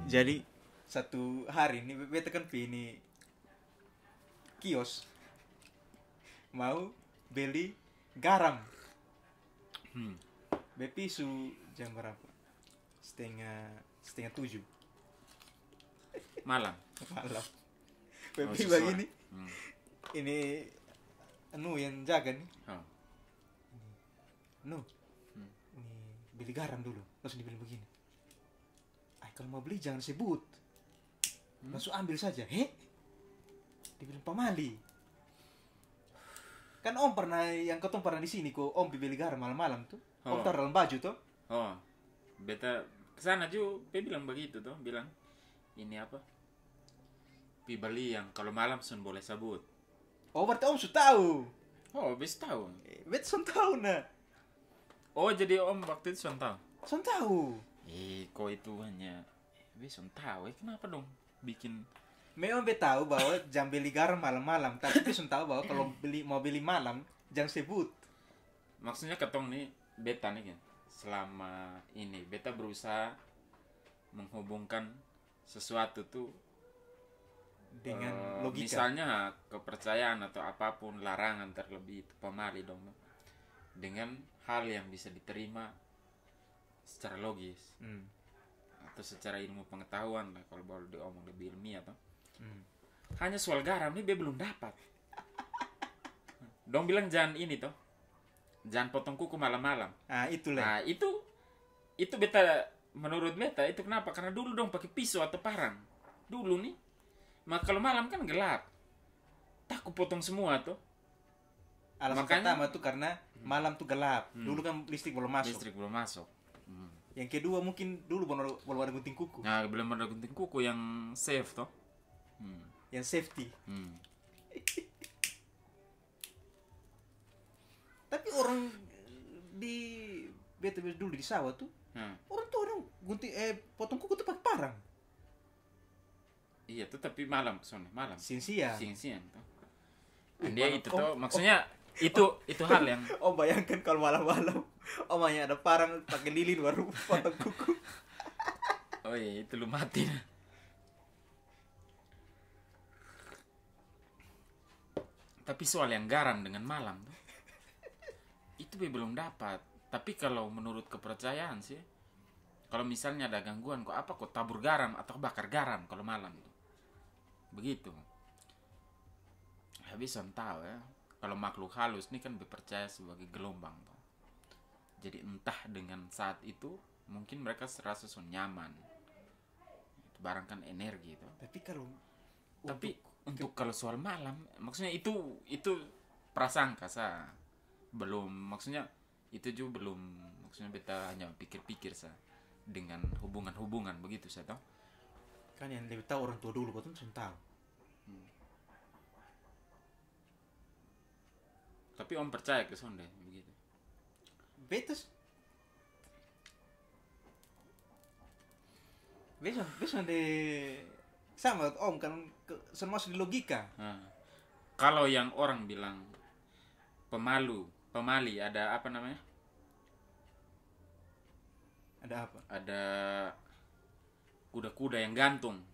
Jadi satu hari ini beta kan ini kios mau beli garam. BP su jam berapa? Setengah 7 Malam. malam. BP sesuai. begini. Ini yang jaga nih. Oh. Ini beli garam dulu. Langsung dibilang begini. Kalau mau beli jangan sebut. Langsung ambil saja. Dibilang pamali. Kan om pernah yang ketemu pernah di sini kok om beli garam malam-malam tuh. Om taruh dalam baju tuh. Oh. Beta kesana juga bilang begitu tuh, bilang ini apa? Pi beli yang kalau malam sun boleh sebut. Oh berarti om sudah tahu. Oh, bis tahu. Bet sun tahu nah. Oh, jadi om waktu itu sun tahu. Sun tahu. Kok itu hanya bis sun tahu. Kenapa dong bikin Memang bet tahu bahwa jam beli garam malam-malam, tapi bet sun tahu bahwa kalau mau beli malam jangan sebut. maksudnya ketong nih beta nih kan. Selama ini beta berusaha menghubungkan sesuatu tuh Dengan logika. Misalnya kepercayaan atau apapun, larangan terlebih itu pamali dong, dengan hal yang bisa diterima secara logis atau secara ilmu pengetahuan lah, kalau boleh diomong lebih ilmiah toh. Hanya soal garam nih dia belum dapat. Dong bilang jangan ini toh, jangan potong kuku malam-malam. Itulah. Nah itu beta, menurut beta itu kenapa? Karena dulu dong pakai pisau atau parang dulu nih. Maka kalau malam kan gelap, takut potong semua tuh. Alasan pertama tuh karena malam tuh gelap. Dulu kan listrik belum masuk. Yang kedua mungkin dulu belum ada gunting kuku. Nah, belum ada gunting kuku yang safe toh. Yang safety. Tapi orang di BTW dulu di sawah tuh, orang tuh orang gunting potong kuku tuh pakai parang. Iya tuh, tapi malam soalnya malam. Siang-siang. Siang toh. Dia itu tuh maksudnya itu hal yang Om bayangkan kalau malam-malam om hanya ada parang pakai lilin baru potong kuku. oh iya itu lu mati. Tapi soal yang garam dengan malam tuh, itu belum dapat. Tapi kalau menurut kepercayaan sih, kalau misalnya ada gangguan kok tabur garam atau bakar garam kalau malam tuh. Begitu. Habis tahu ya, kalau makhluk halus ini kan dipercaya sebagai gelombang toh. Jadi entah dengan saat itu mungkin mereka serasa nyaman. Itu barang kan energi itu. Tapi Untuk kalau soal malam, maksudnya itu prasangka belum, maksudnya itu juga belum, maksudnya beta hanya pikir-pikir dengan hubungan begitu toh. kan yang lebih tahu orang tua dulu betul sun tahu. Tapi om percaya ke sonde begitu. Betus. Beson de sama om kan masuk di logika. Kalau yang orang bilang pemali, ada apa namanya? Ada apa? Ada kuda-kuda yang gantung.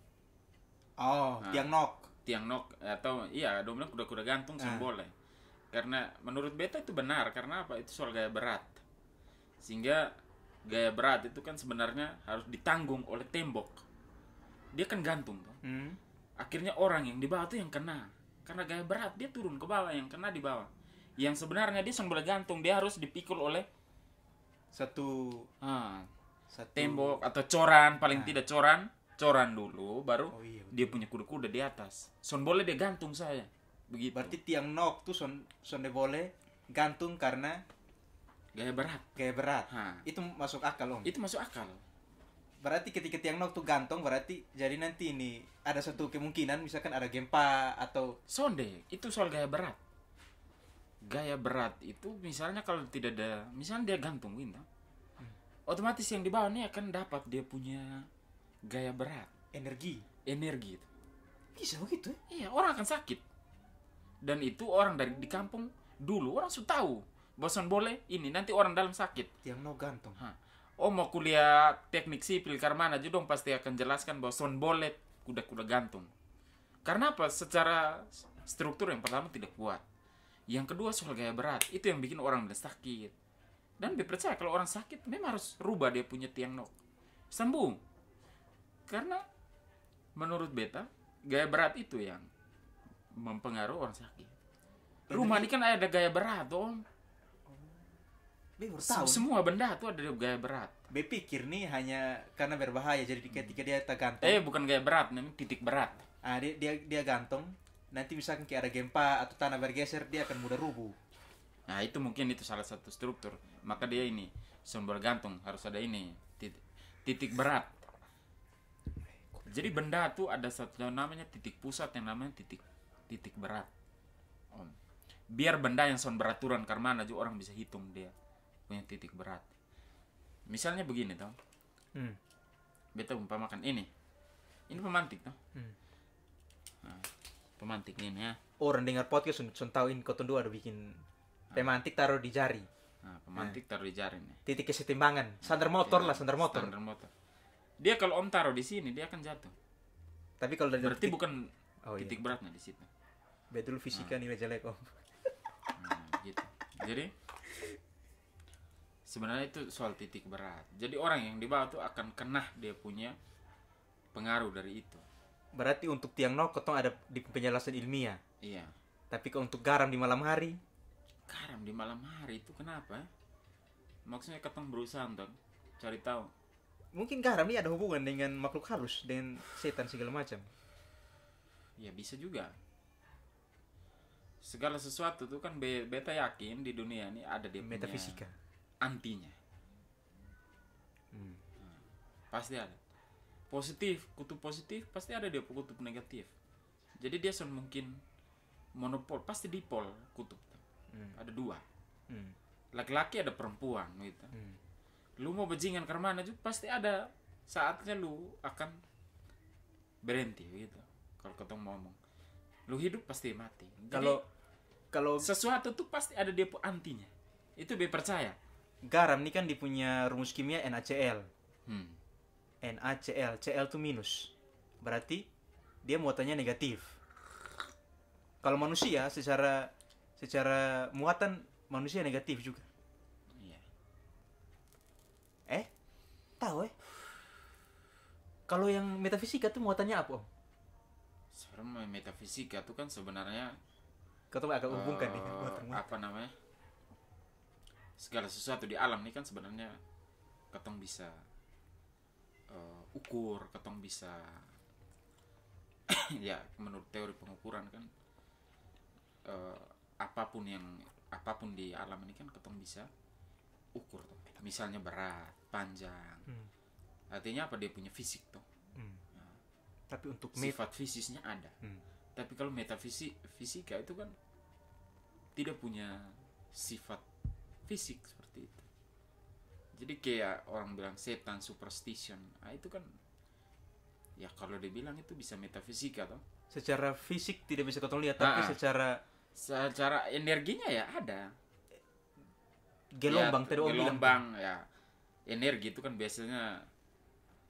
Tiang nok atau iya, dong bilang kuda-kuda gantung boleh. Karena menurut beta itu benar, karena apa? Itu soal gaya berat. Sehingga gaya berat itu kan sebenarnya harus ditanggung oleh tembok. Dia kan gantung toh. Akhirnya orang yang di bawah tuh yang kena. Karena gaya berat dia turun ke bawah, yang kena di bawah. Yang sebenarnya dia boleh gantung, dia harus dipikul oleh satu tembok atau coran, paling tidak coran dulu, baru dia punya kuda-kuda di atas. Boleh dia gantung saya. Begitu. Berarti tiang nok tuh sonde boleh gantung karena gaya berat. Itu masuk akal om. Itu masuk akal. Berarti ketika tiang nok tuh gantung, berarti jadi nanti ini ada satu kemungkinan misalkan ada gempa atau itu soal gaya berat. Gaya berat itu misalnya kalau tidak ada, misalnya dia gantung bintang, otomatis yang di bawah ini akan dapat dia punya gaya berat, energi itu. Bisa begitu? Iya, orang akan sakit. Dan itu orang dari di kampung dulu orang sudah tahu bosan boleh ini nanti orang dalam sakit. Tiang nok gantung. Oh mau kuliah teknik sipil karena aja dong pasti akan jelaskan bahwa son bolet kuda-kuda gantung. Karena apa? Secara struktur yang pertama tidak kuat. Yang kedua soal gaya berat. Itu yang bikin orang udah sakit. Dan percaya kalau orang sakit memang harus rubah dia punya tiang nok. Sambung. Karena menurut beta gaya berat itu yang mempengaruhi orang sakit. Rumah ini kan ada gaya berat om. Semua benda itu ada gaya berat. Pikir nih hanya karena berbahaya jadi ketika dia tergantung. Bukan gaya berat, namanya titik berat. Dia gantung. Nanti misalkan kayak ada gempa atau tanah bergeser dia akan mudah rubuh. Nah itu mungkin itu salah satu struktur. Maka dia ini sumber gantung harus ada ini titik berat. Jadi benda tuh ada satu namanya titik pusat yang namanya titik berat. Om. Biar benda yang son beraturan karena aja orang bisa hitung dia punya titik berat. Misalnya begini toh. Beta umpamakan ini pemantik toh. Nah, pemantik ini ya. Orang dengar podcast sun tahu ini Cotton 2 ada bikin pemantik taruh di jari. Nah, pemantik taruh di jari nih. Titik kesetimbangan. Sandar motor lah, sandar motor. Dia kalau om taruh di sini dia akan jatuh. Tapi kalau dari berarti bukan titik beratnya di situ. Betul fisika nilai jelek om. Gitu. Jadi sebenarnya itu soal titik berat. Jadi orang yang di bawah tuh akan kena dia punya pengaruh dari itu. Berarti untuk tiang nok ketong ada di penjelasan ilmiah. Iya. Tapi kalau untuk garam di malam hari? Garam di malam hari itu kenapa? Maksudnya ketong berusaha untuk cari tahu. Mungkin garam ini ada hubungan dengan makhluk halus, dengan setan segala macam. Ya bisa juga. Segala sesuatu tuh kan beta yakin di dunia ini ada dia metafisika antinya. Pasti ada. Positif, kutub positif pasti ada dia kutub negatif. Jadi dia mungkin monopol, pasti dipol kutub. Ada dua. Laki-laki ada perempuan gitu. Lu mau bajingan ke mana juga pasti ada saatnya lu akan berhenti gitu. Kalau ketemu ngomong, lu hidup pasti mati. Kalau sesuatu tuh pasti ada dia antinya. Itu be percaya. Garam ini kan dipunya rumus kimia NaCl. NaCl, Cl itu minus. Berarti dia muatannya negatif. Kalau manusia secara muatan manusia negatif juga. Iya. Tahu Kalau yang metafisika tuh muatannya apa, Om? Sebenarnya metafisika tuh kan sebenarnya Kau agak hubungkan nih muatan. Apa namanya? Segala sesuatu di alam ini kan sebenarnya ketong bisa ukur, ketong bisa ya menurut teori pengukuran kan apapun di alam ini kan ketong bisa ukur tuh. Misalnya berat, panjang. Artinya apa dia punya fisik tuh. Tapi untuk sifat fisiknya ada. Tapi kalau metafisika itu kan tidak punya sifat fisik seperti itu. Jadi kayak orang bilang setan, superstition. Nah, itu kan ya kalau dibilang itu bisa metafisika toh. Secara fisik tidak bisa kita lihat, tapi secara energinya ya ada. Gelombang ya, gelombang ya. Energi itu kan biasanya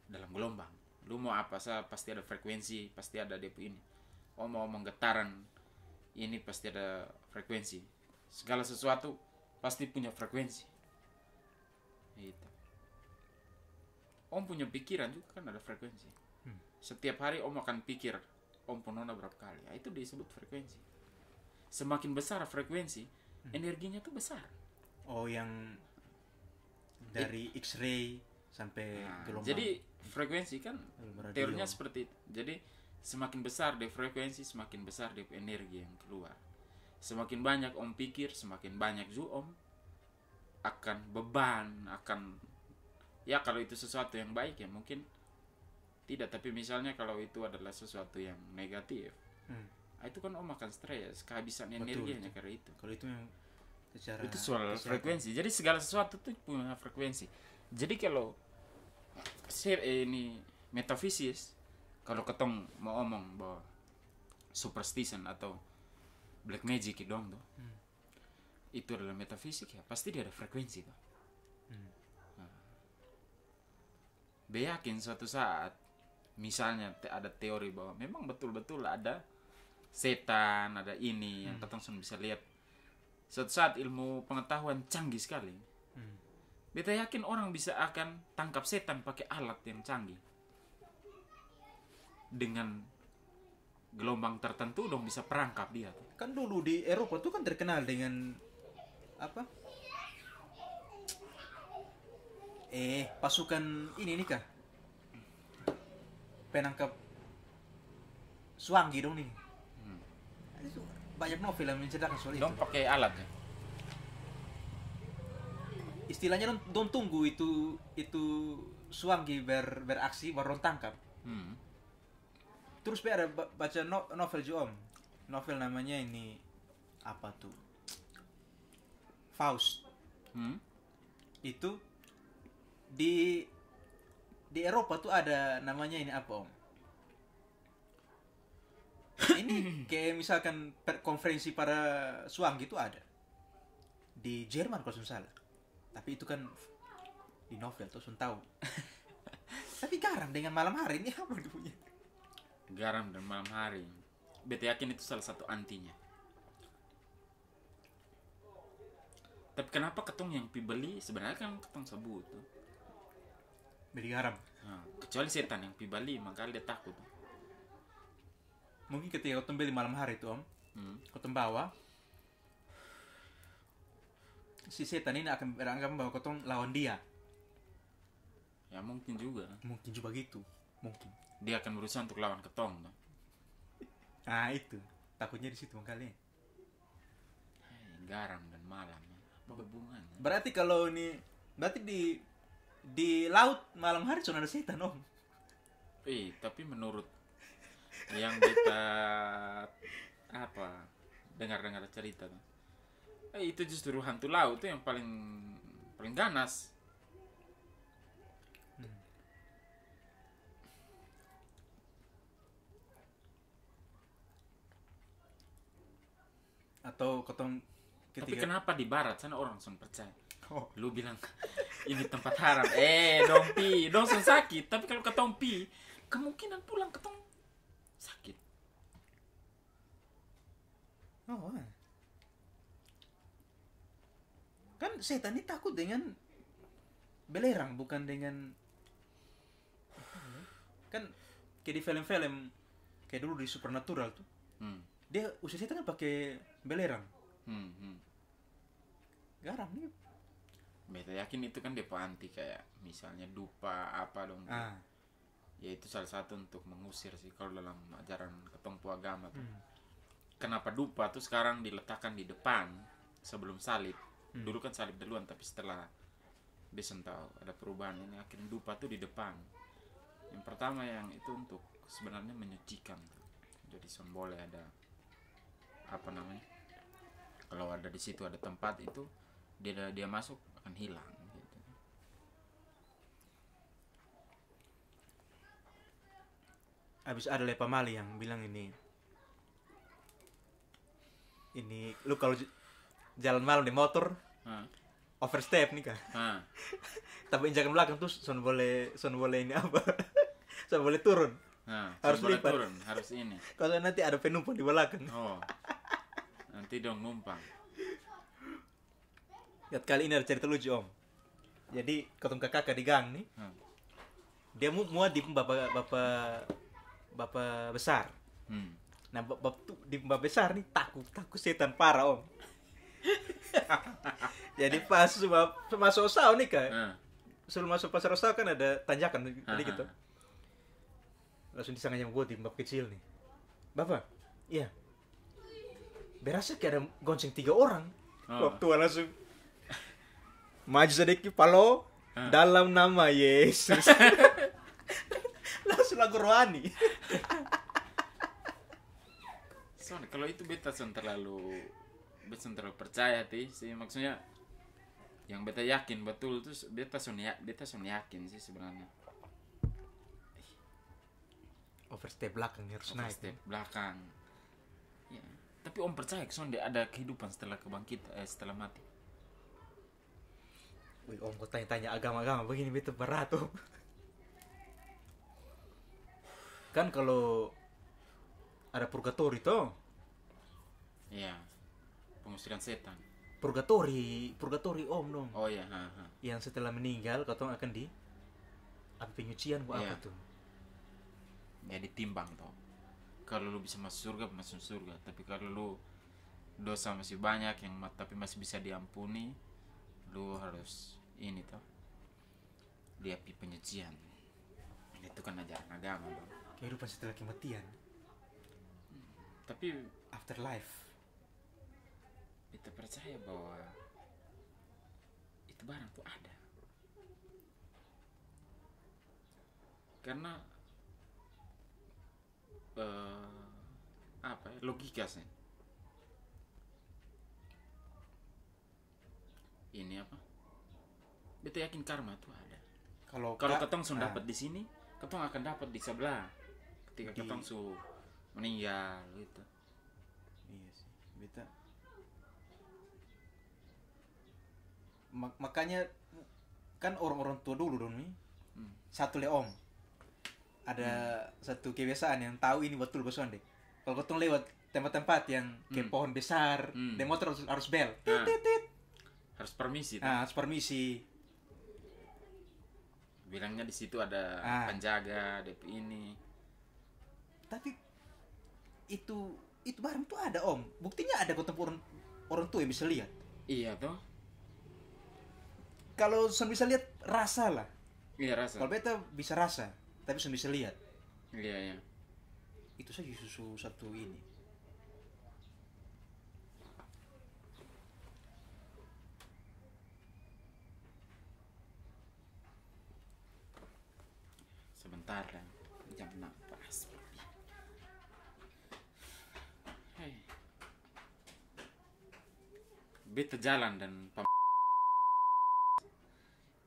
dalam gelombang. Lu mau apa pasti ada frekuensi, pasti ada dia ini. Mau getaran ini pasti ada frekuensi. Segala sesuatu pasti punya frekuensi. Gitu. Om punya pikiran juga kan ada frekuensi. Setiap hari om akan pikir om penona berapa kali. Ya, itu disebut frekuensi. Semakin besar frekuensi, energinya tuh besar. Oh, yang dari X-ray sampai gelombang. Jadi frekuensi kan teorinya seperti itu. Jadi semakin besar dia frekuensi, semakin besar dia energi yang keluar. Semakin banyak om pikir, semakin banyak juga om akan beban, akan ya kalau itu sesuatu yang baik ya mungkin tidak, tapi misalnya kalau itu adalah sesuatu yang negatif, itu kan om akan stres, kehabisan energinya karena itu. Kalau itu yang secara itu soal frekuensi. Jadi segala sesuatu itu punya frekuensi. Jadi kalau ini metafisis, kalau ketong mau omong bahwa superstition atau black magic dong tuh, itu adalah metafisik ya pasti dia ada frekuensi tuh. Be yakin suatu saat misalnya ada teori bahwa memang betul-betul ada setan, ada ini yang ketong sudah bisa lihat. Suatu saat ilmu pengetahuan canggih sekali. Beta yakin orang bisa akan tangkap setan pakai alat yang canggih. Dengan gelombang tertentu dong bisa perangkap dia. Kan dulu di Eropa tuh kan terkenal dengan apa? Pasukan ini nih kah? Penangkap Swangi dong nih. Itu banyak novel yang menceritakan soal itu. Dong pakai alat ya. Istilahnya dong tunggu itu Swangi beraksi baru dong tangkap. Terus ada baca novel juga om. Novel namanya ini apa tuh? Faust. Itu di Eropa tuh ada namanya ini apa om? Ini kayak misalkan konferensi para Swangi itu ada di Jerman kalau salah. Tapi itu kan di novel tuh sun tahu. Tapi garam dengan malam hari ini apa punya? Garam dan malam hari. Beta yakin itu salah satu antinya. Tapi kenapa ketong yang beli sebenarnya kan ketong sebut tuh. Beli garam. Kecuali setan yang beli maka dia takut. Mungkin ketika ketong beli malam hari itu om, ketong bawa si setan ini akan beranggap bahwa ketong lawan dia. Ya mungkin juga. Mungkin juga gitu. Mungkin. Dia akan berusaha untuk lawan ketong. Ah itu. Takutnya di situ makanya. Garam dan malam. Apa hubungannya? Berarti kalau ini di laut malam hari cuma ada setan om. Tapi menurut yang beta dengar cerita tuh. Itu justru hantu laut tuh yang paling ganas. Atau ketong Tapi kenapa di barat sana orang langsung percaya? Oh. Lu bilang ini tempat haram. Dong sakit. Tapi kalau ketong pi, kemungkinan pulang ketong sakit. Oh. Kan setan ini takut dengan belerang bukan dengan kan kayak di film-film kayak dulu di Supernatural tuh. Dia usir setan kan pakai belerang. Garam nih. Beta yakin itu kan depo anti kayak misalnya dupa apa dong. Ya itu salah satu untuk mengusir sih kalau dalam ajaran ketongpu agama tuh. Kenapa dupa tuh sekarang diletakkan di depan sebelum salib. Dulu kan salib duluan tapi setelah Besen tahu ada perubahan ini akhirnya dupa tuh di depan. Yang pertama yang itu untuk sebenarnya menyucikan tuh. Jadi son boleh ada apa namanya? Kalau ada di situ ada tempat itu dia masuk akan hilang gitu. Habis ada Lepa Mali yang bilang ini lu kalau jalan malam di motor overstep nih kan. Tapi injakan belakang tuh son boleh ini apa? Son boleh turun. Harus lipat. Turun, harus ini. Kalau nanti ada penumpang di belakang. Oh. Nanti dong numpang. Lihat kali ini ada cerita lucu om. Jadi ketemu kakak di gang nih. Dia muat di bapak besar. Nah di bapak besar nih takut setan parah om. Jadi pas masuk Osao nih kan. Sebelum masuk pasar Osao kan ada tanjakan tadi gitu. Langsung disangkanya gue di bab kecil nih. Bapak, iya. Berasa kayak ada gonceng 3 orang. Waktu langsung maju sedikit palo dalam nama Yesus. Langsung lagu rohani. Soalnya kalau itu beta terlalu percaya sih maksudnya yang beta yakin betul tuh beta son yakin sih sebenarnya. Overstep belakang harus naik. Overstep belakang. Ya. Tapi om percaya ada kehidupan setelah setelah mati. Wih om kau tanya-tanya agama-agama begini beta berat om. Kan kalau ada purgatori toh. Iya. Pengusiran setan. Purgatori om dong. Oh iya, Yang setelah meninggal katong akan di api penyucian buat apa tuh? Ya ditimbang toh. Kalau lu bisa masuk surga. Tapi kalau lu dosa masih banyak yang tapi masih bisa diampuni, lu harus ini toh. Di api penyucian. Itu kan ajaran agama dong. Kehidupan setelah kematian. Tapi Afterlife. kita percaya bahwa itu barang tuh ada. Karena logika sih. Ini apa? Beta yakin karma tuh ada. Kalau ketong sudah dapat di sini, ketong akan dapat di sebelah. Ketika ketong su meninggal gitu. Iya sih, beta. Makanya kan orang-orang tua dulu dong nih. Satu le om. Ada satu kebiasaan yang tahu ini betul beson deh. Kalau ketong lewat tempat-tempat yang kayak pohon besar, dan motor harus bel. Tit. Harus permisi. Harus permisi. Bilangnya di situ ada penjaga, DP ini. Tapi itu barang tuh ada om. Buktinya ada ketemu orang tua yang bisa lihat. Iya toh. Kalau sen bisa lihat rasa lah. Iya rasa. Kalau beta bisa rasa, tapi sen bisa lihat. Iya. Itu saja susu satu ini. Sebentar lah, jam 6 pas. Hey. Beta jalan dan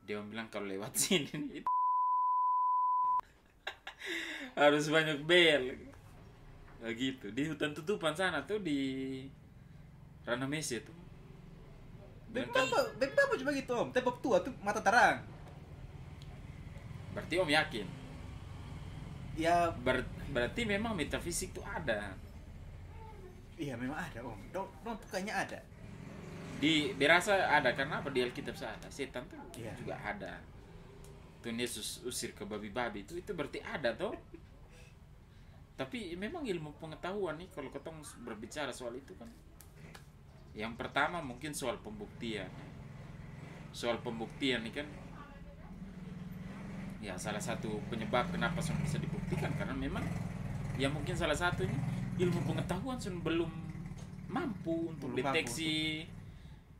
dia bilang kalau lewat sini harus banyak bel. Begitu. Di hutan tutupan sana tuh di Ranah Mese tuh. Bapak cuma gitu om. Tembok tua tuh mata terang. Berarti om yakin? Ya berarti memang metafisik tuh ada. Iya memang ada om. Dong kayaknya ada. Dirasa ada karena apa? Di Alkitab ada. Setan tuh juga ada. Tuh Yesus usir ke babi-babi itu berarti ada toh. Tapi memang ilmu pengetahuan nih kalau ketong berbicara soal itu kan. Yang pertama mungkin soal pembuktian. Soal pembuktian nih kan. Ya salah satu penyebab kenapa sun bisa dibuktikan karena memang ya mungkin salah satunya ilmu pengetahuan sun belum mampu untuk deteksi,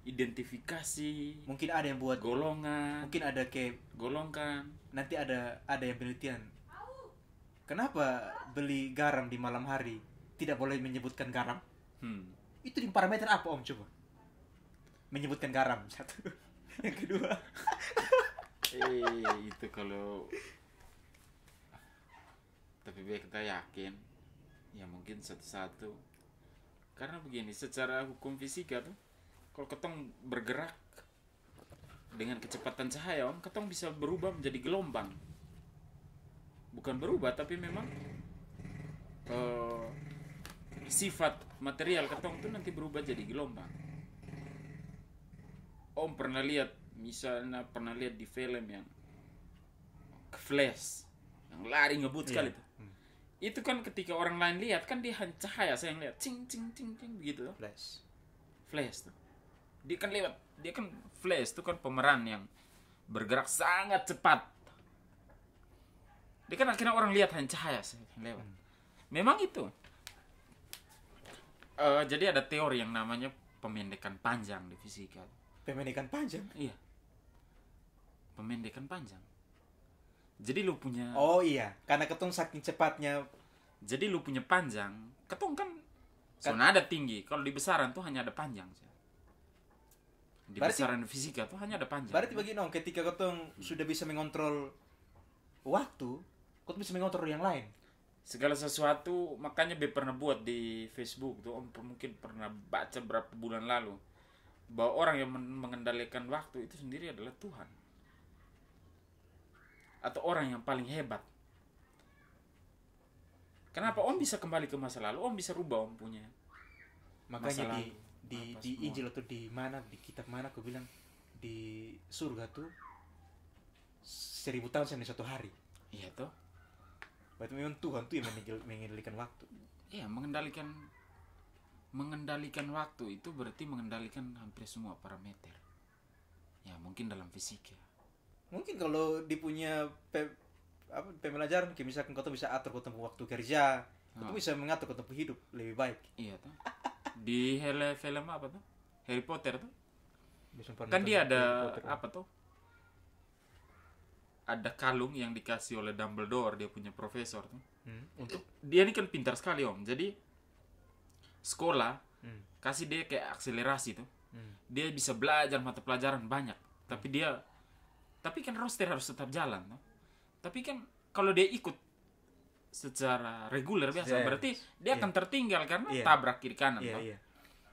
identifikasi. Mungkin ada yang buat golongan. Mungkin ada kayak golongkan. Nanti ada yang penelitian. Kenapa beli garam di malam hari tidak boleh menyebutkan garam? Itu di parameter apa om coba? Menyebutkan garam satu. Yang kedua. Itu kalau tapi kita yakin ya mungkin satu-satu karena begini secara hukum fisika tuh kalau ketong bergerak dengan kecepatan cahaya om ketong bisa berubah menjadi gelombang. Bukan berubah tapi memang sifat material ketong tuh nanti berubah jadi gelombang. Om pernah lihat di film yang Flash yang lari ngebut sekali tuh. Itu kan ketika orang lain lihat kan dia cahaya saya yang lihat cing begitu tuh. Flash tuh. Dia kan Flash tuh kan pemeran yang bergerak sangat cepat. Dia kan akhirnya orang lihat hanya cahaya yang lewat. Memang itu. Jadi ada teori yang namanya pemendekan panjang di fisika. Pemendekan panjang? Iya. Pemendekan panjang. Jadi lu punya. Oh iya, karena ketong saking cepatnya. Jadi lu punya panjang, ketong kan ada tinggi. Kalau di besaran tuh hanya ada panjang. Di besaran fisika tuh hanya ada panjang. Berarti begini om, ketika ketong sudah bisa mengontrol waktu, ketong bisa mengontrol yang lain. Segala sesuatu, makanya pernah buat di Facebook tuh om mungkin pernah baca berapa bulan lalu bahwa orang yang mengendalikan waktu itu sendiri adalah Tuhan. Atau orang yang paling hebat. Kenapa Om bisa kembali ke masa lalu? Om bisa rubah Om punya. Makanya Masa di Injil atau di mana, di kitab mana aku bilang di surga tuh 1000 tahun sampai 1 hari. Iya toh. Berarti memang Tuhan tuh yang mengendalikan waktu. Iya, mengendalikan waktu itu berarti mengendalikan hampir semua parameter. Ya, mungkin dalam fisika. Mungkin kalau dipunya pembelajaran, kayak misalkan kau tuh bisa atur kau tempuh waktu kerja, kau bisa mengatur kau tempuh hidup lebih baik. Iya toh. Di film apa tuh? Harry Potter tuh. Bisa Kan dia ada apa tuh? Ada kalung yang dikasih oleh Dumbledore, dia punya profesor tuh. Untuk dia ini kan pintar sekali Om. Jadi sekolah kasih dia kayak akselerasi tuh. Dia bisa belajar mata pelajaran banyak. Tapi kan roster harus tetap jalan tuh. Tapi kan kalau dia ikut secara reguler biasa, berarti dia akan tertinggal karena tabrak kiri kanan toh.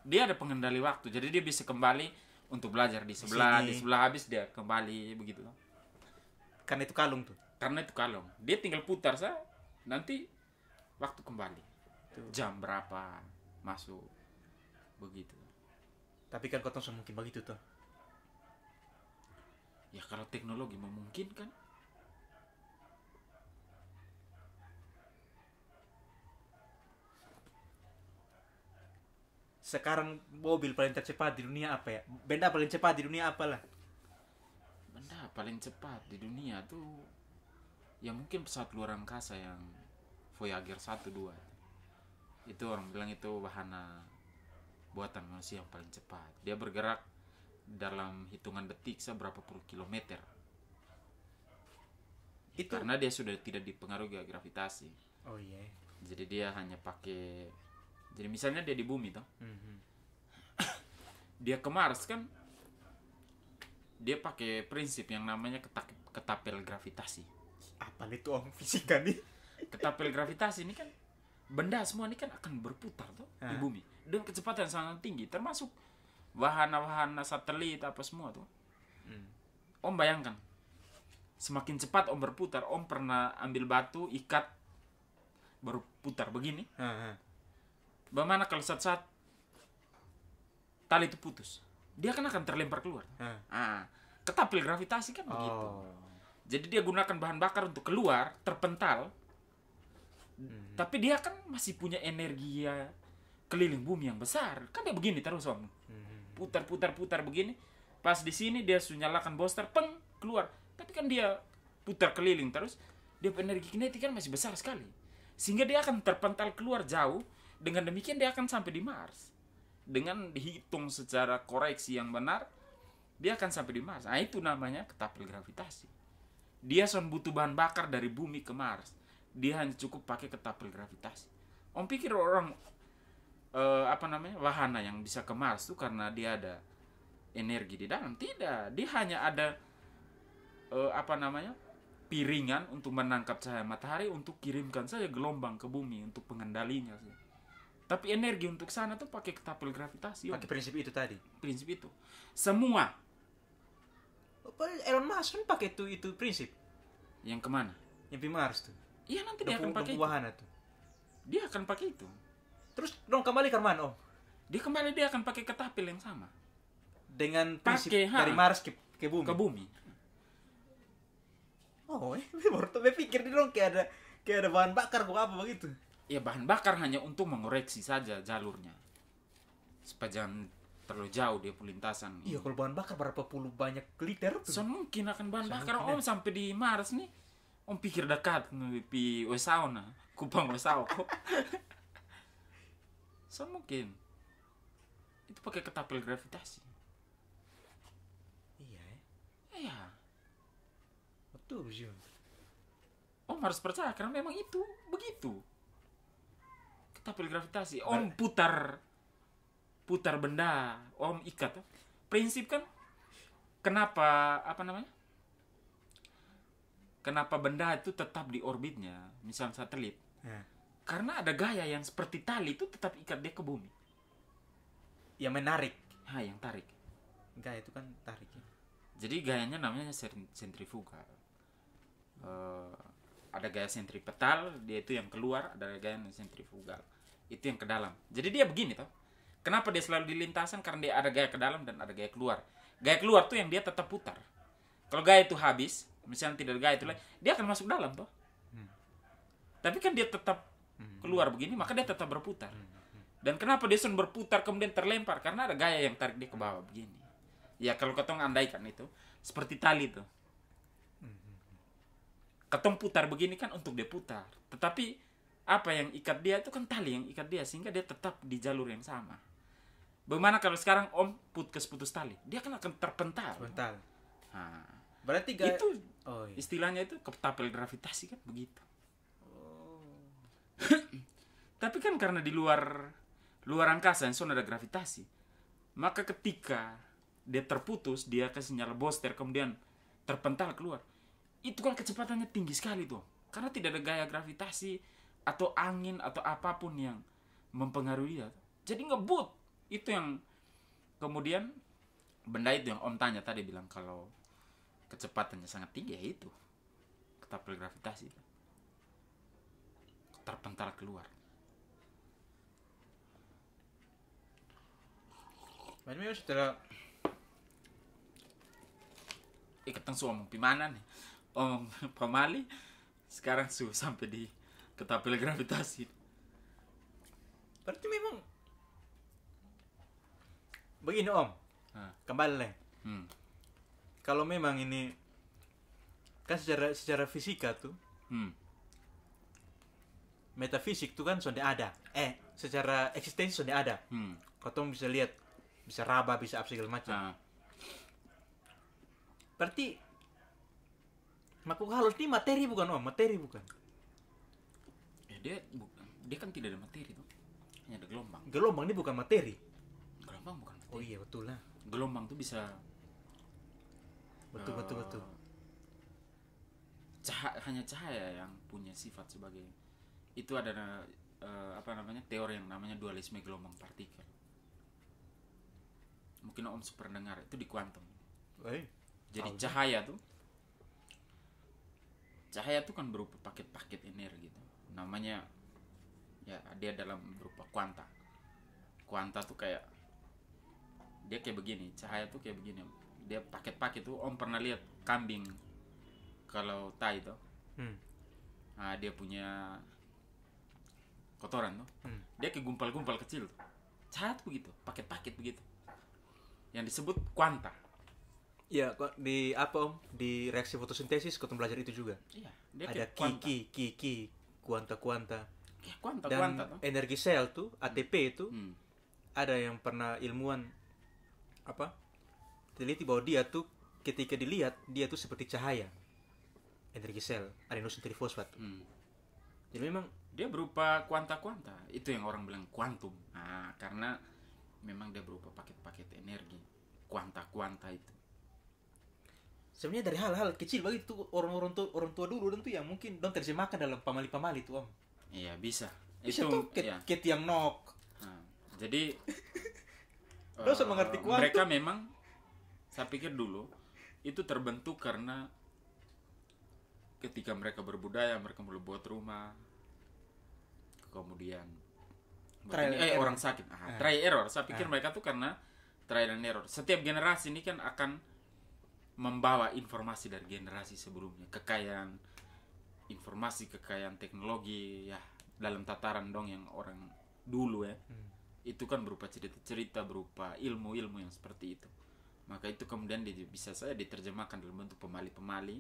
Dia ada pengendali waktu. Jadi dia bisa kembali untuk belajar di sebelah habis dia kembali begitu toh. Karena itu kalung tuh. Karena itu kalung. Dia tinggal putar saja, nanti waktu kembali. Jam berapa masuk begitu. Tapi kan kau tahu mungkin begitu tuh. Ya kalau teknologi memungkinkan. Sekarang mobil paling tercepat di dunia apa ya? Benda paling cepat di dunia apalah? Benda paling cepat di dunia tuh ya mungkin pesawat luar angkasa yang Voyager 1, 2. Itu orang bilang itu wahana buatan manusia yang paling cepat. Dia bergerak dalam hitungan detik seberapa puluh kilometer. Itu karena dia sudah tidak dipengaruhi gravitasi. Oh iya. Jadi dia hanya pakai. Jadi misalnya dia di bumi toh. Dia ke Mars kan. Dia pakai prinsip yang namanya ketapel gravitasi. Apa itu Om fisika nih? Ketapel gravitasi ini kan benda semua ini kan akan berputar tuh di bumi dengan kecepatan sangat tinggi, termasuk wahana-wahana satelit apa semua tuh. Om bayangkan, semakin cepat Om berputar, Om pernah ambil batu ikat baru putar begini. Bagaimana kalau saat tali itu putus, dia kan akan terlempar keluar. Ketapel gravitasi kan begitu. Jadi dia gunakan bahan bakar untuk keluar, terpental. Tapi dia kan masih punya energi ya keliling bumi yang besar. Kan dia begini terus Om. Putar begini. Pas di sini dia nyalakan booster, peng, keluar. Tapi kan dia putar keliling terus, dia energi kinetik kan masih besar sekali. Sehingga dia akan terpental keluar jauh. Dengan demikian dia akan sampai di Mars. Dengan dihitung secara koreksi yang benar, dia akan sampai di Mars. Nah, itu namanya ketapel gravitasi. Dia butuh bahan bakar dari bumi ke Mars. Dia hanya cukup pakai ketapel gravitasi. Om pikir orang wahana yang bisa ke Mars tuh karena dia ada energi di dalam? Tidak. Dia hanya ada piringan untuk menangkap cahaya matahari untuk kirimkan saja gelombang ke bumi untuk pengendalinya sih. Tapi energi untuk sana tuh pakai ketapel gravitasi. Pakai prinsip itu tadi. Prinsip itu. Semua. Elon Musk kan pakai itu prinsip. Yang kemana? Yang di Mars tuh. Iya, nanti dia akan pakai itu. Wahana tuh. Dia akan pakai itu. Terus dong kembali ke mana Om? Dia akan pakai ketapel yang sama. Dengan prinsip dari Mars ke bumi. Ke bumi. Oh, baru tuh pikir dia dong kayak ada bahan bakar kok apa begitu. Ya bahan bakar hanya untuk mengoreksi saja jalurnya. Supaya jangan terlalu jauh dia lintasan. Iya, kalau bahan bakar berapa puluh banyak liter tuh. Mungkin akan bahan bakar Om sampai di Mars nih. Om pikir dekat pi Wesauna, Kupang Wesau kok. Mungkin. Itu pakai ketapel gravitasi. Iya. Iya. Betul sih. Om harus percaya karena memang itu begitu. Ketapel gravitasi. Om putar benda, Om ikat. Prinsip kan kenapa kenapa benda itu tetap di orbitnya, misal satelit. Karena ada gaya yang seperti tali itu tetap ikat dia ke bumi. Yang menarik. Yang tarik. Gaya itu kan tarik ya. Jadi gayanya namanya sentrifugal. Ada ada gaya sentripetal, dia itu yang keluar, ada gaya sentrifugal, itu yang ke dalam. Jadi dia begini toh. Kenapa dia selalu di lintasan? Karena dia ada gaya ke dalam dan ada gaya keluar. Gaya keluar tuh yang dia tetap putar. Kalau gaya itu habis, misalnya tidak ada gaya itu lagi, dia akan masuk dalam toh. Tapi kan dia tetap keluar begini, maka dia tetap berputar. Dan kenapa dia selalu berputar kemudian terlempar? Karena ada gaya yang tarik dia ke bawah begini. Ya kalau ketong andaikan itu seperti tali tuh. Ketong putar begini kan untuk dia putar. Tetapi apa yang ikat dia itu kan tali yang ikat dia, sehingga dia tetap di jalur yang sama. Bagaimana kalau sekarang Om putus tali? Dia kan akan terpental. Nah, berarti itu istilahnya itu ketapel gravitasi kan begitu. Tapi kan karena di luar angkasa yang ada gravitasi, maka ketika dia terputus, dia kasih nyala booster kemudian terpental keluar, itu kan kecepatannya tinggi sekali tuh, karena tidak ada gaya gravitasi atau angin atau apapun yang mempengaruhi dia. Jadi ngebut. Itu yang kemudian benda itu yang Om tanya tadi, bilang kalau kecepatannya sangat tinggi, ya itu ketapel gravitasi, terpental keluar. Memang setelah ketang ngomong gimana nih? Om pemali sekarang sampai di ketapel gravitasi. Berarti memang begini Om. Kembali nih. Kalau memang ini kan secara fisika tuh, metafisik tuh kan sudah ada. Secara eksistensi sudah ada. Kau bisa lihat, bisa raba, bisa apa segala macam. Berarti makhluk halus ini materi bukan Om? Materi bukan? Dia bukan. Dia kan tidak ada materi tuh. Hanya ada gelombang. Gelombang ini bukan materi. Gelombang bukan materi. Oh iya betul lah. Gelombang tuh bisa betul. Hanya cahaya yang punya sifat sebagai itu. Ada teori yang namanya dualisme gelombang partikel. Mungkin Om pernah dengar, itu di kuantum. Jadi cahaya tuh kan berupa paket-paket energi gitu. Namanya ya dia dalam berupa kuanta. Kuanta tuh kayak dia kayak begini, cahaya tuh kayak begini. Dia paket-paket tuh. Om pernah lihat kambing kalau tai tuh. Nah, dia punya kotoran tuh. Dia kayak gumpal-gumpal kecil tuh. Cahaya tuh begitu, paket-paket begitu. Yang disebut kuanta. Iya, kok di apa Om? Di reaksi fotosintesis kau belajar itu juga. Iya, dia ada ki, kuanta. Ya, kuanta. Dan energi sel tuh, ATP itu, ada yang pernah ilmuwan teliti bahwa dia tuh ketika dilihat dia tuh seperti cahaya. Energi sel, adenosin trifosfat. Jadi memang dia berupa kuanta. Itu yang orang bilang kuantum. Nah, karena memang dia berupa paket-paket energi. Kuanta itu. Sebenarnya dari hal-hal kecil begitu orang tua dulu tentu yang mungkin dong terjemahkan dalam pamali-pamali itu Om. Iya, bisa. Itu tuh tiang nok. Jadi dosa mengerti kuantum. Mereka memang, saya pikir dulu itu terbentuk karena ketika mereka berbudaya, mereka mulai buat rumah, kemudian orang sakit. Try error. Saya pikir mereka tuh karena try and error. Setiap generasi ini kan akan membawa informasi dari generasi sebelumnya, kekayaan informasi, kekayaan teknologi, ya dalam tataran dong yang orang dulu ya. Itu kan berupa cerita-cerita, berupa ilmu-ilmu yang seperti itu. Maka itu kemudian bisa saya diterjemahkan dalam bentuk pemali-pemali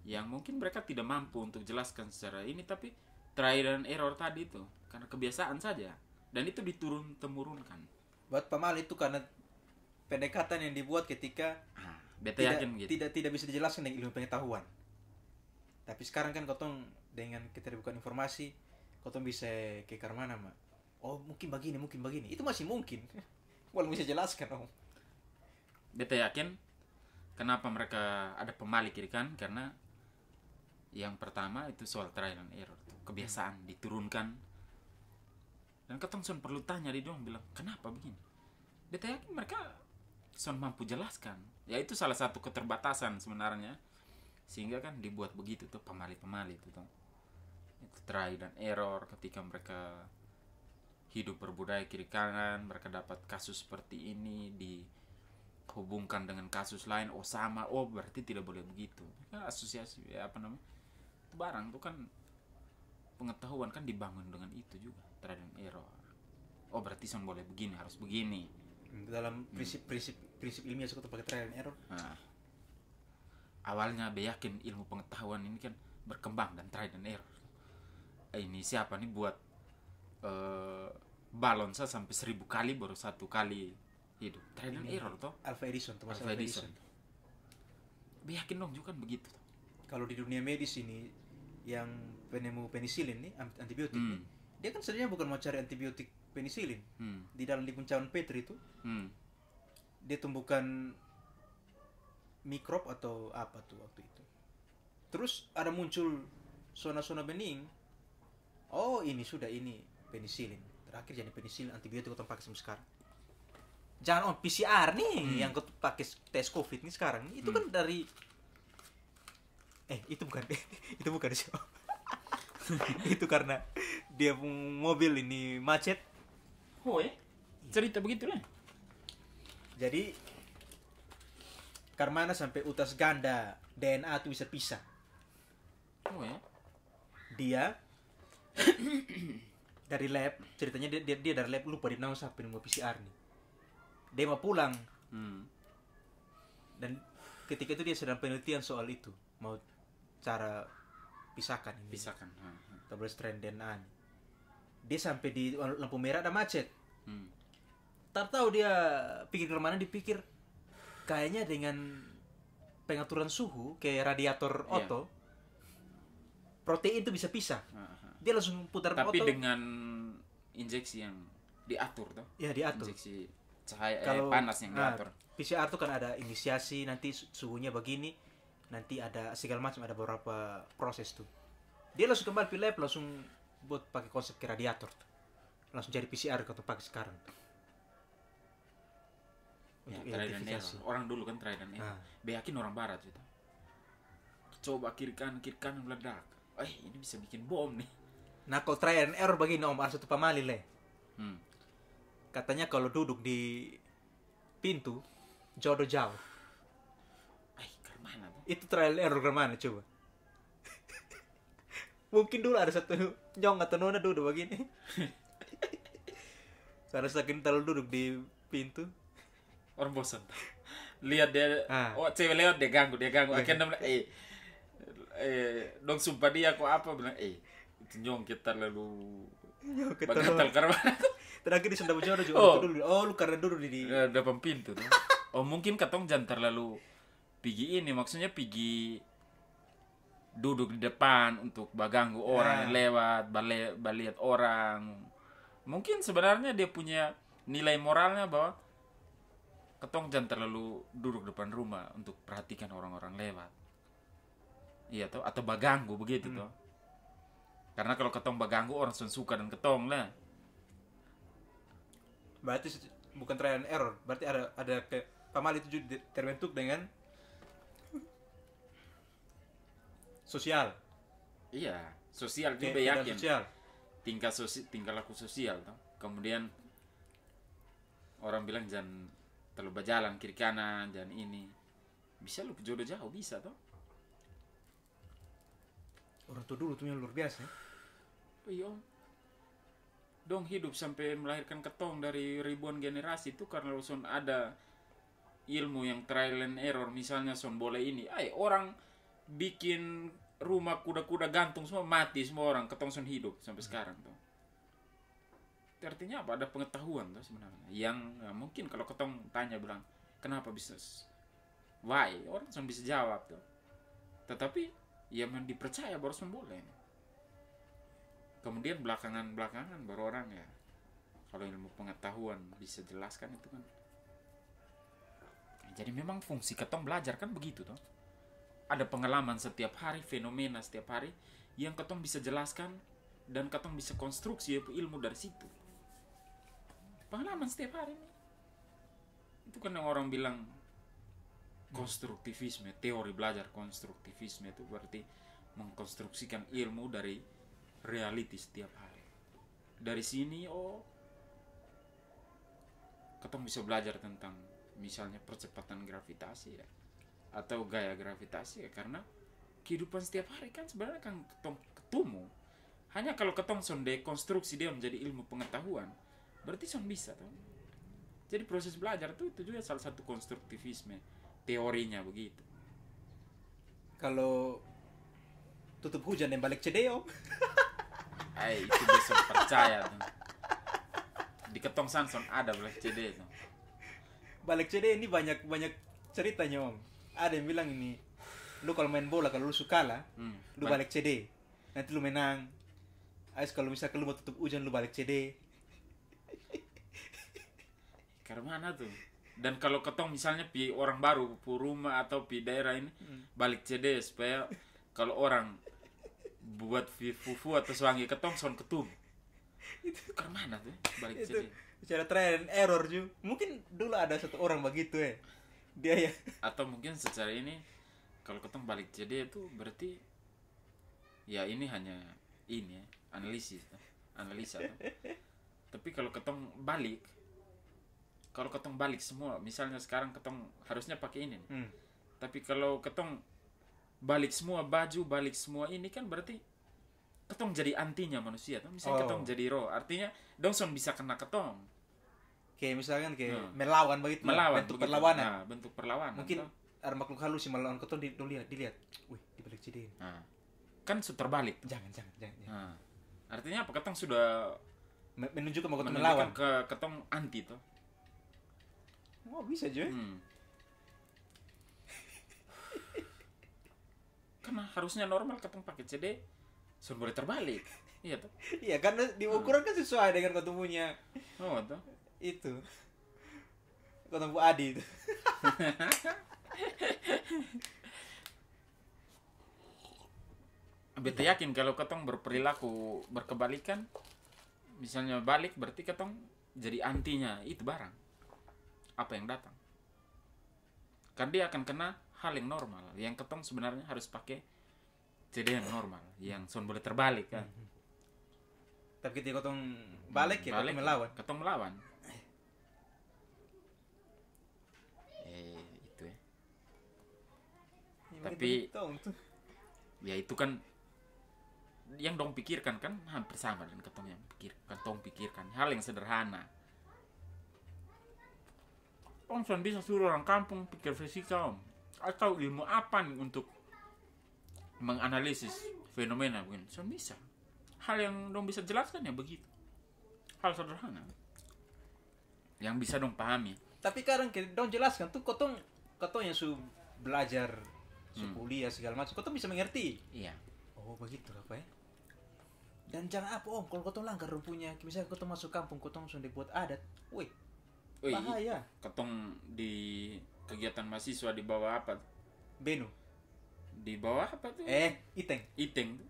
yang mungkin mereka tidak mampu untuk jelaskan secara ini, tapi try dan error tadi itu karena kebiasaan saja, dan itu diturun-temurunkan. Buat pemali itu karena pendekatan yang dibuat ketika tidak bisa dijelaskan dengan ilmu pengetahuan. Tapi sekarang kan kotong dengan keterbukaan informasi, kotong bisa ke mana mak? Oh mungkin begini. Itu masih mungkin. Walau bisa jelaskan Om. Beta yakin kenapa mereka ada pemali kiri kan? Karena yang pertama itu soal trial and error, kebiasaan diturunkan. Dan kotong perlu tanya di dong bilang kenapa begini? Beta yakin mereka mampu jelaskan. Ya itu salah satu keterbatasan sebenarnya, sehingga kan dibuat begitu tuh pemali-pemali itu tuh. itu try dan error. Ketika mereka hidup berbudaya kiri kanan, mereka dapat kasus seperti ini dihubungkan dengan kasus lain, oh sama, oh berarti tidak boleh begitu. Kan asosiasi apa namanya, itu barang itu kan pengetahuan kan dibangun dengan itu juga, try dan error. Oh berarti son boleh begini, harus begini. Dalam prinsip ilmiah suka pakai trial and error. Nah, awalnya yakin ilmu pengetahuan ini kan berkembang dan try dan error. Ini siapa nih buat balon saya sampai 1000 kali baru 1 kali hidup, try dan error toh. Alpha Edison, Thomas Alpha Edison. Yakin dong juga kan begitu toh. Kalau di dunia medis ini yang penemu penisilin nih, antibiotik nih, dia kan sebenarnya bukan mau cari antibiotik penisilin. Di dalam cawan Petri itu dia tumbuhkan mikrob atau apa tuh waktu itu. Terus ada muncul zona-zona bening. Oh ini penisilin. Terakhir jadi penisilin, antibiotik kau pakai sampai sekarang. Jangan PCR nih yang kau pakai tes COVID nih sekarang. Itu kan dari itu bukan sih. Itu karena dia mobil ini macet. Oh ya? Cerita begitulah. Jadi Karmana sampai utas ganda DNA itu bisa pisah. Oh ya? Dia dari lab, ceritanya dia dari lab lupa di naon sampai mau PCR nih. Dia mau pulang. Dan ketika itu dia sedang penelitian soal itu, mau cara pisahkan ini. Pisahkan. Double strand DNA. Dia sampai di lampu merah ada macet. Tak tahu dia pikir kemana, dipikir kayaknya dengan pengaturan suhu kayak radiator Otto, protein itu bisa pisah. Dia langsung putar tapi Otto. Dengan injeksi yang diatur toh. Ya diatur. Injeksi cahaya Kalau panas yang diatur. PCR itu kan ada inisiasi, nanti suhunya begini, nanti ada segala macam, ada beberapa proses tuh. Dia langsung kembali ke lab, langsung buat pakai konsep ke radiator tuh. Langsung jadi PCR kalau pakai sekarang. Untuk identifikasi. Orang dulu kan try dan error. Yakin orang barat gitu. Coba kiri kanan meledak. Ini bisa bikin bom nih. Nah kalau try and error begini Om, ada satu pamali le. Katanya kalau duduk di pintu jodoh jauh. Kemana tuh? Itu trial error kemana coba? Mungkin dulu ada satu nyong atau nona duduk begini. Karena saking terlalu duduk di pintu. Orang bosan. Lihat dia, cewek lewat dia ganggu. Akhirnya bilang, dong sumpah dia kok apa, bilang, itu nyong kita lalu bagatal karena terakhir di Sunda Bojodo juga dulu. Oh lu karena dulu di depan pintu tuh. Oh mungkin katong jangan terlalu pigi ini, maksudnya pigi duduk di depan untuk baganggu orang yang lewat, baliat orang. Mungkin sebenarnya dia punya nilai moralnya bahwa ketong jangan terlalu duduk depan rumah untuk perhatikan orang-orang lewat. Iya toh, atau baganggu begitu toh. Karena kalau ketong baganggu orang suka dan ketong lah. Berarti bukan trial and error, berarti ada pamali itu terbentuk dengan sosial. Iya, sosial juga yakin. Sosial. Tingkah laku sosial toh. Kemudian orang bilang jangan terlalu berjalan kiri kanan, jangan ini. Bisa lu jodoh jauh bisa toh. Orang tua dulu tuh yang luar biasa. Iya. Dong hidup sampai melahirkan ketong dari ribuan generasi itu karena son ada ilmu yang trial and error. Misalnya son boleh ini, orang bikin rumah kuda-kuda gantung semua mati semua orang, ketong son hidup sampai sekarang tuh. Artinya apa? Ada pengetahuan tuh sebenarnya. Yang mungkin kalau ketong tanya bilang kenapa bisa, why, orang son bisa jawab tuh. Tetapi yang dipercaya baru son boleh. Kemudian belakangan baru orang ya, kalau ilmu pengetahuan bisa jelaskan itu kan. Jadi memang fungsi ketong belajar kan begitu toh. Ada pengalaman setiap hari, fenomena setiap hari yang ketong bisa jelaskan dan ketong bisa konstruksi ilmu dari situ. Pengalaman setiap hari nih. Itu kan yang orang bilang konstruktivisme, teori belajar konstruktivisme itu berarti mengkonstruksikan ilmu dari reality setiap hari. Dari sini ketong bisa belajar tentang misalnya percepatan gravitasi ya, atau gaya gravitasi ya, karena kehidupan setiap hari kan sebenarnya kan ketong ketemu. Hanya kalau ketong son dekonstruksi dia menjadi ilmu pengetahuan, berarti son bisa toh. Jadi proses belajar itu juga salah satu konstruktivisme, teorinya begitu. Kalau tutup hujan dan balik CD om. Itu besok percaya tuh. Di ketong Sanson ada balik CD tuh. Balik CD ini banyak ceritanya om. Ada yang bilang ini, lu kalau main bola kalau lu suka lah, lu balik CD, nanti lu menang. Ais kalau misalkan lu mau tutup hujan lu balik CD. Karena mana tuh? Dan kalau ketong misalnya pi orang baru pu rumah atau pi daerah ini balik CD supaya kalau orang buat fufu atau sewangi ketong son ketum. Itu karena mana tuh balik itu, CD? Cara trial and error juga. Mungkin dulu ada satu orang begitu dia ya. Atau mungkin secara ini kalau ketong balik CD itu berarti ya ini hanya ini ya, analisa tuh. Tapi kalau ketong balik semua, misalnya sekarang ketong harusnya pakai ini nih. Tapi kalau ketong balik semua baju, balik semua ini kan berarti ketong jadi antinya manusia tuh. Misalnya ketong jadi roh, artinya dongson bisa kena ketong. Kayak misalkan kayak melawan begitu. Bentuk begitu. Perlawanan. Nah, bentuk perlawanan. Mungkin ada makhluk halus yang melawan ketong dilihat. Wih, di balik CD. Nah, kan terbalik. Jangan. Nah, artinya apa? Ketong sudah menunjukkan bahwa ketong melawan ke ketong anti tuh. Oh, bisa juga. Karena harusnya normal ketong pakai CD sudah boleh terbalik. Iya tuh. Iya, karena di ukuran kan sesuai dengan ketong punya. Oh, tuh. Itu. Ketong Bu Adi itu. Beta yakin kalau ketong berperilaku berkebalikan, misalnya balik berarti ketong jadi antinya itu barang. Apa yang datang? Karena dia akan kena hal yang normal. Yang ketong sebenarnya harus pakai CD yang normal, yang son boleh terbalik kan. Tapi ketika ketong balik ya ketong melawan. Ketong melawan. Itu ya. Tapi ya itu kan yang dong pikirkan kan hampir sama dengan ketong yang pikirkan hal yang sederhana. Om son bisa suruh orang kampung pikir fisika om, atau ilmu apa nih untuk menganalisis fenomena begini, son bisa. Hal yang dong bisa jelaskan ya begitu, hal sederhana yang bisa dong pahami. Tapi kadang dong jelaskan tuh ketong yang su belajar, su kuliah segala macam, ketong bisa mengerti. Iya. Oh begitu apa ya? Dan jangan apa om, kalau ketong langgar dong punya, misalnya ketong masuk kampung, ketong sudah dibuat adat, wih. Bahaya. Ketong di kegiatan mahasiswa di bawah apa? Benu. Di bawah apa tuh? Iteng.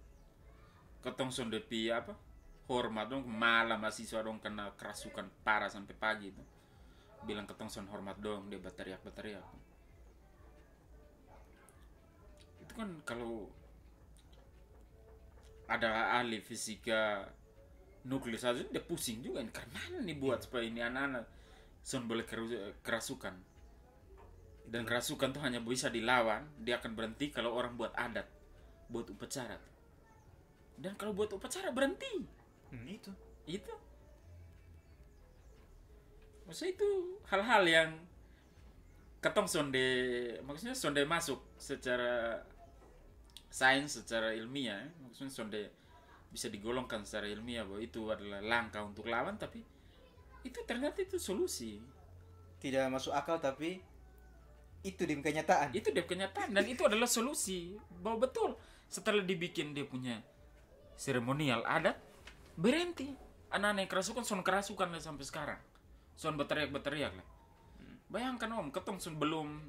Ketong son depi apa? Hormat dong, malam mahasiswa dong kena kerasukan parah sampai pagi tuh. Bilang ketong son hormat dong, dia berteriak. Itu kan kalau ada ahli fisika nuklir saja dia pusing juga ini karena nih buat supaya ini anak-anak son boleh kerasukan. Dan kerasukan tuh hanya bisa dilawan, dia akan berhenti kalau orang buat adat, buat upacara. Dan kalau buat upacara berhenti. Itu. Maksudnya itu hal-hal yang ketong maksudnya sonde masuk secara sains, secara ilmiah, maksudnya sonde bisa digolongkan secara ilmiah bahwa itu adalah langkah untuk lawan, tapi itu ternyata itu solusi. Tidak masuk akal tapi itu di kenyataan. Dan itu adalah solusi. Bahwa betul setelah dibikin dia punya seremonial adat berhenti. Anak-anak yang kerasukan lah sampai sekarang. Son berteriak lah. Bayangkan om, ketong son belum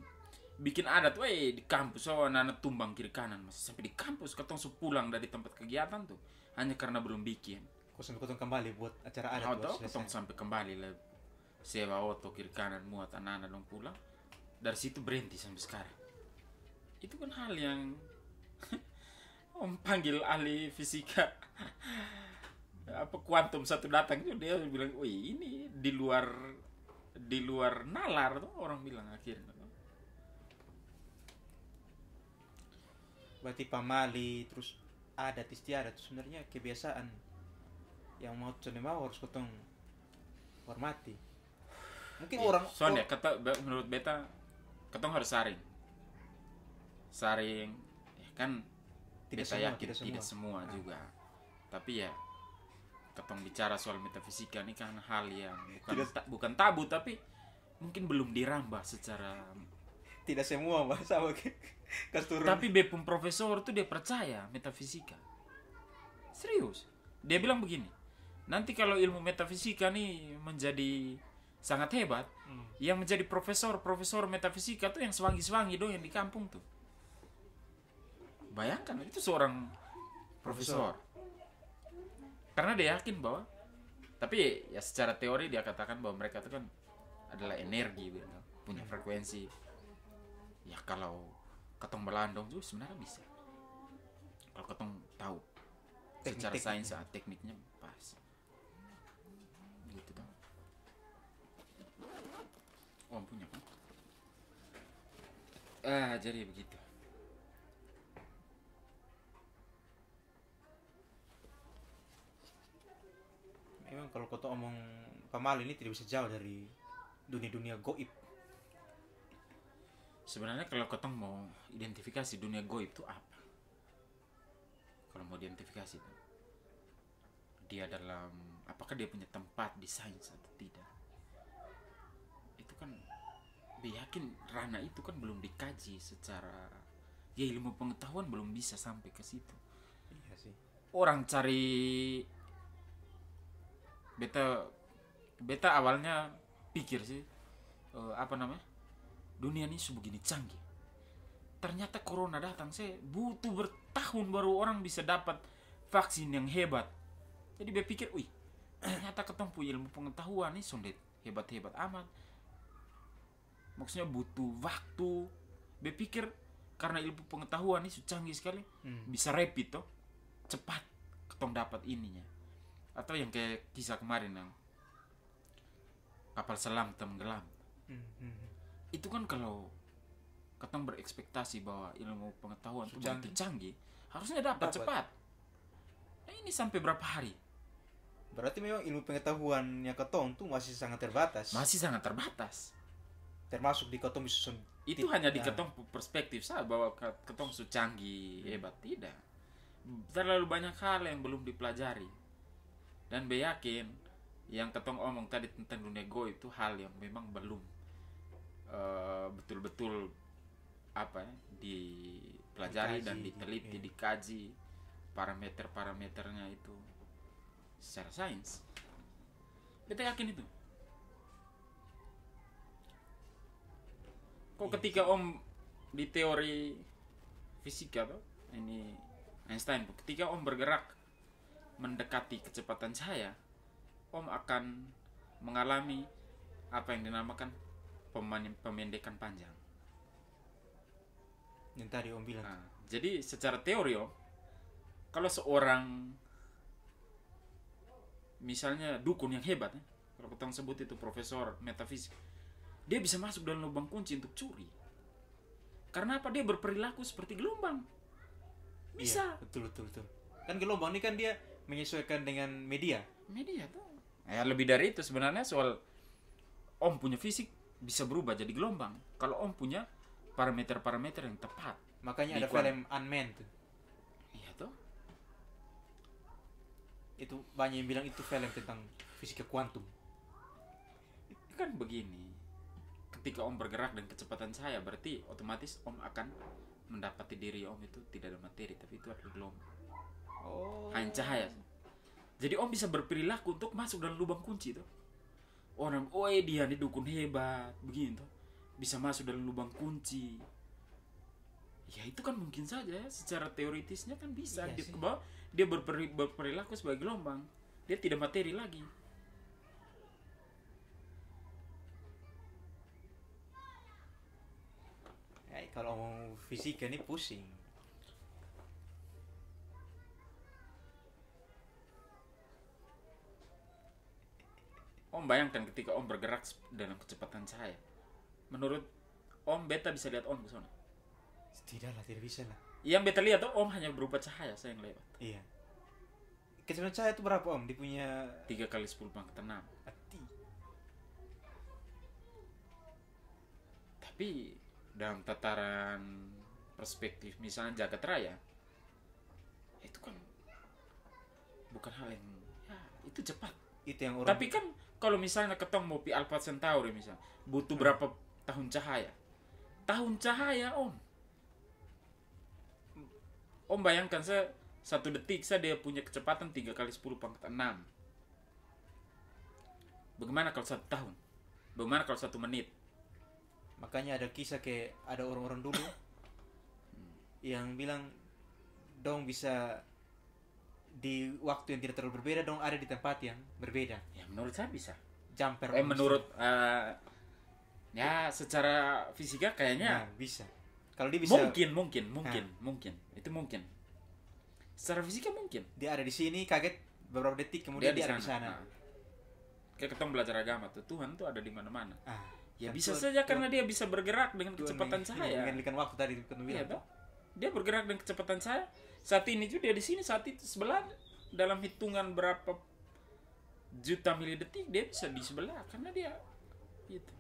bikin adat, di kampus anak-anak tumbang kiri kanan masih sampai di kampus ketong pulang dari tempat kegiatan tuh hanya karena belum bikin. Ketong kembali buat acara adat. Atau ketong sampai kembali lah sewa oto kiri kanan muat anak-anak dong pulang. Dari situ berhenti sampai sekarang. Itu kan hal yang Om panggil ahli fisika apa kuantum satu datang itu dia bilang, wih ini di luar nalar tuh orang bilang akhirnya. Berarti pamali terus adat istiadat itu sebenarnya kebiasaan yang mau harus ketong hormati. Mungkin orang soalnya kata menurut beta ketong harus saring ya kan, tidak beta semua, yakin tidak semua juga, tapi ya ketong bicara soal metafisika ini kan hal yang bukan tabu, tapi mungkin belum dirambah secara tidak semua Mbak sama turun. Tapi bepum profesor tuh dia percaya metafisika. Serius. Dia bilang begini, nanti kalau ilmu metafisika nih menjadi sangat hebat, yang menjadi profesor metafisika tuh yang sewangi-sewangi dong yang di kampung tuh. Bayangkan itu seorang profesor. Karena dia yakin bahwa, tapi ya secara teori dia katakan bahwa mereka itu kan adalah energi, punya frekuensi. Ya kalau ketong berlandong juga sebenarnya bisa. Kalau ketong tahu secara sains tekniknya pas. Gitu dong. Oh punya kan? Jadi begitu. Memang kalau kau omong pamali ini tidak bisa jauh dari dunia-dunia goib. Sebenarnya kalau ketong mau identifikasi dunia goib itu apa? Kalau mau identifikasi itu, dia dalam, apakah dia punya tempat di sains atau tidak? Itu kan, yakin ranah itu kan belum dikaji secara, ya ilmu pengetahuan belum bisa sampai ke situ. Iya sih. Orang cari, beta awalnya pikir sih, dunia ini sebegini canggih. Ternyata corona datang, saya butuh bertahun baru orang bisa dapat vaksin yang hebat. Jadi dia pikir, wih, ternyata ketemu punya ilmu pengetahuan nih sudah hebat-hebat amat. Maksudnya butuh waktu. Dia pikir karena ilmu pengetahuan ini canggih sekali, bisa rapid toh, cepat ketemu dapat ininya. Atau yang kayak kisah kemarin yang kapal selam tenggelam. Itu kan kalau ketong berekspektasi bahwa ilmu pengetahuan itu begitu canggih, harusnya dapat cepat. Nah ini sampai berapa hari? Berarti memang ilmu pengetahuannya ketong tuh masih sangat terbatas. Termasuk di ketong bisa itu hanya di ketong perspektif saja bahwa ketong su canggih hebat, tidak. Terlalu banyak hal yang belum dipelajari. Dan yakin yang ketong omong tadi tentang dunia goib itu hal yang memang belum betul-betul dipelajari dan diteliti, dikaji parameternya itu secara sains. Kita yakin itu. Kok ketika om di teori fisika tuh, ini Einstein, ketika om bergerak mendekati kecepatan cahaya, om akan mengalami apa yang dinamakan pemendekan panjang. Yang tadi om bilang. Jadi secara teori om, kalau seorang misalnya dukun yang hebat, kalau kita sebut itu profesor metafisik, dia bisa masuk dalam lubang kunci untuk curi. Karena apa? Dia berperilaku seperti gelombang. Bisa. Iya, betul. Kan gelombang ini kan dia menyesuaikan dengan media tuh. Ya lebih dari itu sebenarnya, soal om punya fisik bisa berubah jadi gelombang kalau om punya parameter-parameter yang tepat. Makanya ada film Unmanned tuh. Iya tuh. Itu banyak yang bilang itu film tentang fisika kuantum. Kan begini, ketika om bergerak dengan kecepatan cahaya, berarti otomatis om akan mendapati diri om itu tidak ada materi, tapi itu adalah gelombang. Hanya cahaya. Jadi om bisa berperilaku untuk masuk dalam lubang kunci tuh. Orang, dia nih dukun hebat, begini tuh, bisa masuk dalam lubang kunci. Ya itu kan mungkin saja, secara teoritisnya kan bisa. Iya, dia berperilaku sebagai gelombang, dia tidak materi lagi. Kalau mau fisika ini pusing. Om bayangkan ketika Om bergerak dalam kecepatan cahaya. Menurut Om, beta bisa lihat Om ke sana? Tidak bisa lah. Yang beta lihat tuh Om hanya berupa cahaya saya yang lewat. Iya. Kecepatan cahaya itu berapa Om? Dia punya 3 kali 10 pangkat 6. Tapi dalam tataran perspektif misalnya jagat raya, itu kan bukan hal yang ya, itu cepat. Itu yang orang. Tapi kan kalau misalnya ketong mau pi Alpha Centauri misalnya, butuh berapa tahun cahaya? Tahun cahaya Om. Om bayangkan saya 1 detik saya dia punya kecepatan 3 kali 10 pangkat 6. Bagaimana kalau 1 tahun? Bagaimana kalau 1 menit? Makanya ada kisah kayak ada orang-orang dulu yang bilang dong bisa di waktu yang tidak terlalu berbeda, dong ada di tempat yang berbeda. Ya menurut saya bisa. Jumper. Menurut ya secara fisika kayaknya bisa. Kalau dia bisa mungkin. Itu mungkin. Secara fisika mungkin. Dia ada di sini kaget beberapa detik kemudian dia ada di sana. Kayak kita belajar agama tuh, Tuhan tuh ada di mana-mana. Ya kan bisa saja karena dia bisa bergerak dengan kecepatan cahaya. Mengendalikan waktu tadi iya, dia bergerak dengan kecepatan cahaya. Saat ini juga dia di sini, saat itu sebelah dalam hitungan berapa juta milidetik dia bisa di sebelah karena dia gitu.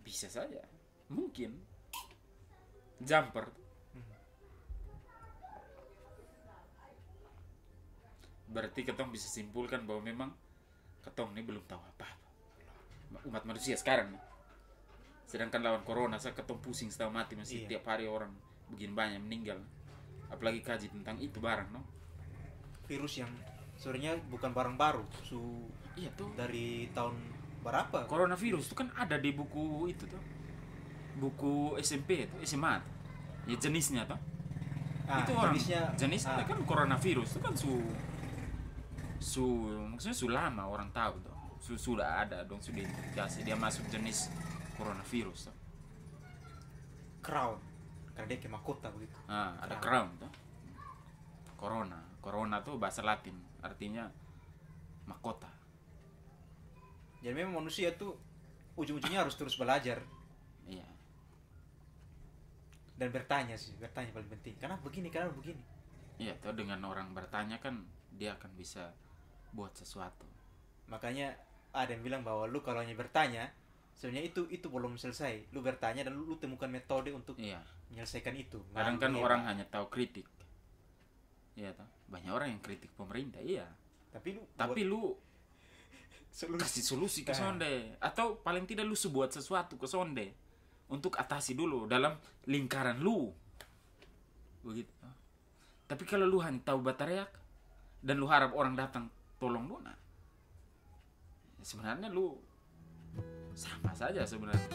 Bisa saja. Mungkin jumper. Berarti ketong bisa simpulkan bahwa memang ketong ini belum tahu apa-apa. Umat manusia sekarang nih. Sedangkan lawan corona saya ketong pusing setengah mati masih tiap hari orang begini banyak meninggal. Apalagi kaji tentang itu barang virus yang sebenarnya bukan barang baru iya tuh dari tahun berapa. Coronavirus itu kan ada di buku itu tuh, buku SMP itu SMA tuh. Ya jenisnya tuh itu orang jenisnya kan coronavirus itu kan maksudnya lama orang tahu tuh. Sudah ada dong, sudah identifikasi dia masuk jenis coronavirus tuh. Crown karena dia kayak mahkota begitu. Ada crown tuh. Corona tuh bahasa Latin artinya mahkota. Jadi memang manusia tuh ujung-ujungnya harus terus belajar. Iya. Dan bertanya paling penting. Kenapa begini? Iya, tuh dengan orang bertanya kan dia akan bisa buat sesuatu. Makanya ada yang bilang bahwa lu kalau hanya bertanya sebenarnya itu belum selesai. Lu bertanya dan lu temukan metode untuk menyelesaikan itu. Kadang kan orang hanya tahu kritik. Iya toh. Banyak orang yang kritik pemerintah, iya. Tapi lu kasih solusi ke sonde atau paling tidak lu buat sesuatu ke sonde untuk atasi dulu dalam lingkaran lu. Begitu. Tapi kalau lu hanya tahu batareak dan lu harap orang datang tolong lu, sebenarnya lu sama saja sebenarnya.